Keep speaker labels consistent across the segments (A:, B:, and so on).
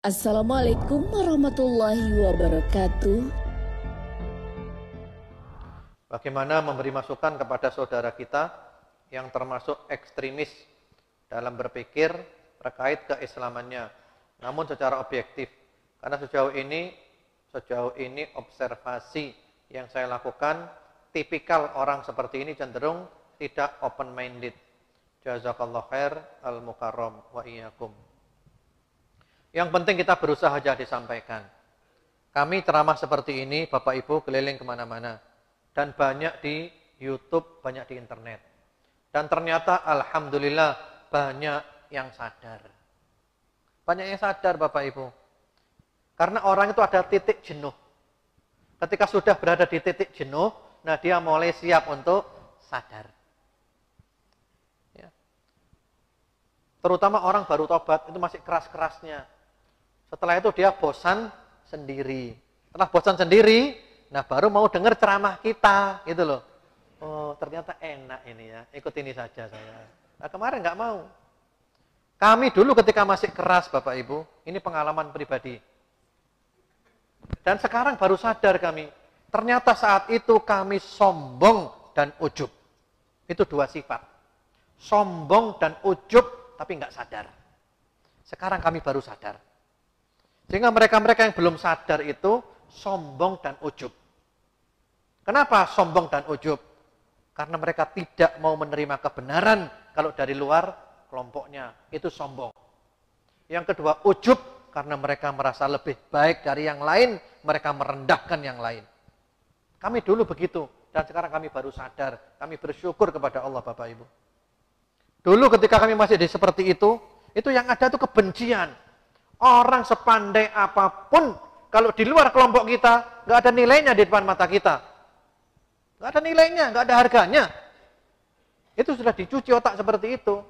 A: Assalamualaikum warahmatullahi wabarakatuh.
B: Bagaimana memberi masukan kepada saudara kita yang termasuk ekstremis dalam berpikir terkait keislamannya, namun secara objektif. Karena sejauh ini observasi yang saya lakukan, tipikal orang seperti ini cenderung tidak open minded. Jazakallah khair al-mukarram wa iyyakum. Yang penting kita berusaha saja disampaikan. Kami ceramah seperti ini, Bapak Ibu keliling kemana-mana. Dan banyak di YouTube, banyak di internet. Dan ternyata Alhamdulillah banyak yang sadar. Banyak yang sadar Bapak Ibu. Karena orang itu ada titik jenuh. Ketika sudah berada di titik jenuh, nah dia mulai siap untuk sadar. Ya. Terutama orang baru tobat, itu masih keras-kerasnya. Setelah itu dia bosan sendiri. Setelah bosan sendiri, nah baru mau dengar ceramah kita, gitu loh. Oh, ternyata enak ini ya, ikut ini saja saya. Nah kemarin nggak mau. Kami dulu ketika masih keras Bapak Ibu, ini pengalaman pribadi. Dan sekarang baru sadar kami, ternyata saat itu kami sombong dan ujub. Itu dua sifat. Sombong dan ujub, tapi nggak sadar. Sekarang kami baru sadar. Sehingga mereka-mereka yang belum sadar itu sombong dan ujub. Kenapa sombong dan ujub? Karena mereka tidak mau menerima kebenaran kalau dari luar kelompoknya. Itu sombong. Yang kedua ujub, karena mereka merasa lebih baik dari yang lain, mereka merendahkan yang lain. Kami dulu begitu, dan sekarang kami baru sadar. Kami bersyukur kepada Allah Bapak Ibu. Dulu ketika kami masih seperti itu yang ada itu kebencian. Orang sepandai apapun, kalau di luar kelompok kita, nggak ada nilainya di depan mata kita. Nggak ada nilainya, nggak ada harganya. Itu sudah dicuci otak seperti itu.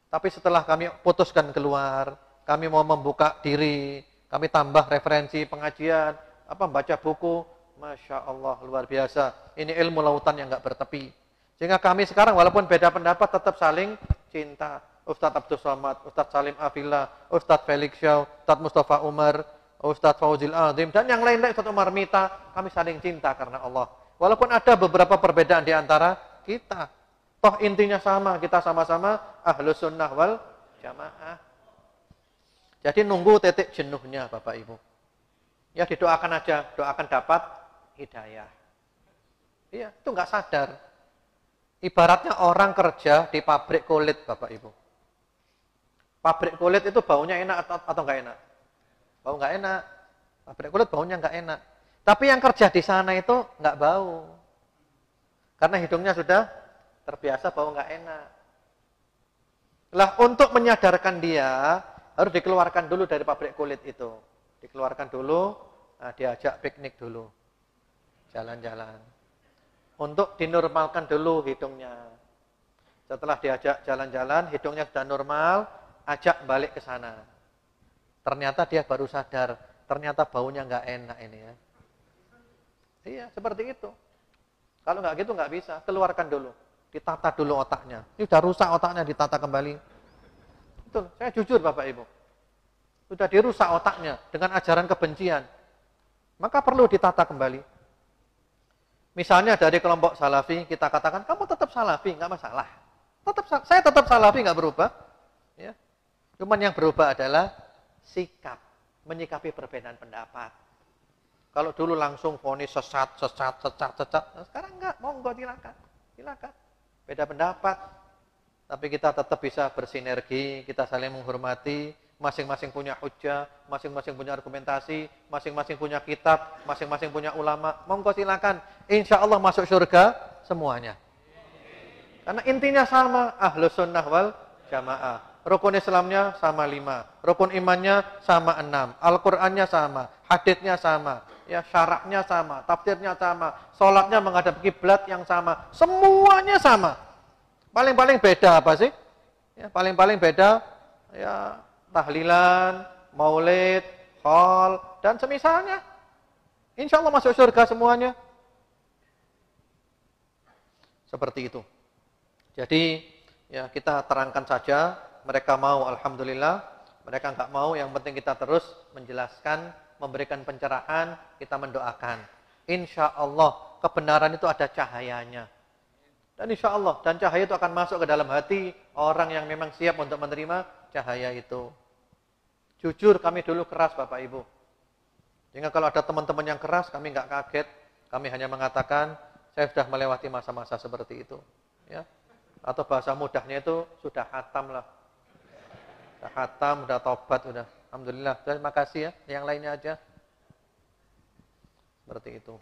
B: Tapi setelah kami putuskan keluar, kami mau membuka diri, kami tambah referensi pengajian, baca buku, Masya Allah, luar biasa. Ini ilmu lautan yang nggak bertepi. Sehingga kami sekarang walaupun beda pendapat tetap saling cinta. Ustadz Abdul Somad, Ustadz Salim Afillah, Ustadz Felix Shaw, Ustadz Mustafa Umar, Ustadz Fauzil Azim, dan yang lain-lain, Ustadz Umar Mita, kami saling cinta karena Allah. Walaupun ada beberapa perbedaan di antara kita. Toh intinya sama, kita sama-sama Ahlus Sunnah wal Jamaah. Jadi nunggu titik jenuhnya Bapak Ibu. Ya didoakan aja, doakan dapat hidayah. Iya, itu nggak sadar. Ibaratnya orang kerja di pabrik kulit Bapak Ibu. Pabrik kulit itu baunya enak atau nggak enak? Bau nggak enak. Pabrik kulit baunya nggak enak. Tapi yang kerja di sana itu nggak bau. Karena hidungnya sudah terbiasa bau nggak enak. Lah untuk menyadarkan dia, harus dikeluarkan dulu dari pabrik kulit itu. Dikeluarkan dulu, nah diajak piknik dulu. Jalan-jalan. Untuk dinormalkan dulu hidungnya. Setelah diajak jalan-jalan, hidungnya sudah normal, ajak balik ke sana. Ternyata dia baru sadar, ternyata baunya nggak enak ini ya. Iya, seperti itu. Kalau nggak gitu nggak bisa, keluarkan dulu. Ditata dulu otaknya. Ini sudah rusak otaknya, ditata kembali. Betul, saya jujur Bapak Ibu. Sudah dirusak otaknya dengan ajaran kebencian. Maka perlu ditata kembali. Misalnya dari kelompok salafi, kita katakan, kamu tetap salafi, nggak masalah. Saya tetap salafi, nggak berubah. Ya. Cuman yang berubah adalah sikap, menyikapi perbedaan pendapat. Kalau dulu langsung vonis sesat. Nah, sekarang enggak, monggo silakan. Beda pendapat, tapi kita tetap bisa bersinergi, kita saling menghormati, masing-masing punya hujjah, masing-masing punya argumentasi, masing-masing punya kitab, masing-masing punya ulama. Monggo silakan. Insya Allah masuk surga semuanya. Karena intinya sama, Ahlus Sunnah wal Jamaah. Rukun Islamnya sama 5, rukun imannya sama 6, Al-Qur'annya sama, haditsnya sama, ya syaraknya sama, tafsirnya sama, sholatnya menghadap kiblat yang sama, semuanya sama. Paling-paling beda apa sih? Ya, paling-paling beda ya tahlilan, maulid, khol, dan semisalnya. Insya Allah masuk surga semuanya. Seperti itu. Jadi ya kita terangkan saja, mereka mau alhamdulillah, Mereka nggak mau, yang penting kita terus menjelaskan, memberikan pencerahan, kita mendoakan. Insya Allah kebenaran itu ada cahayanya. Dan insya Allah, dan cahaya itu akan masuk ke dalam hati orang yang memang siap untuk menerima cahaya itu. Jujur, kami dulu keras Bapak Ibu. Sehingga kalau ada teman-teman yang keras, kami nggak kaget. Kami hanya mengatakan, saya sudah melewati masa-masa seperti itu. Ya. Atau bahasa mudahnya itu sudah khatam lah. Sudah khatam, sudah tobat, sudah. Alhamdulillah. Terima kasih ya. Yang lainnya aja. Seperti itu.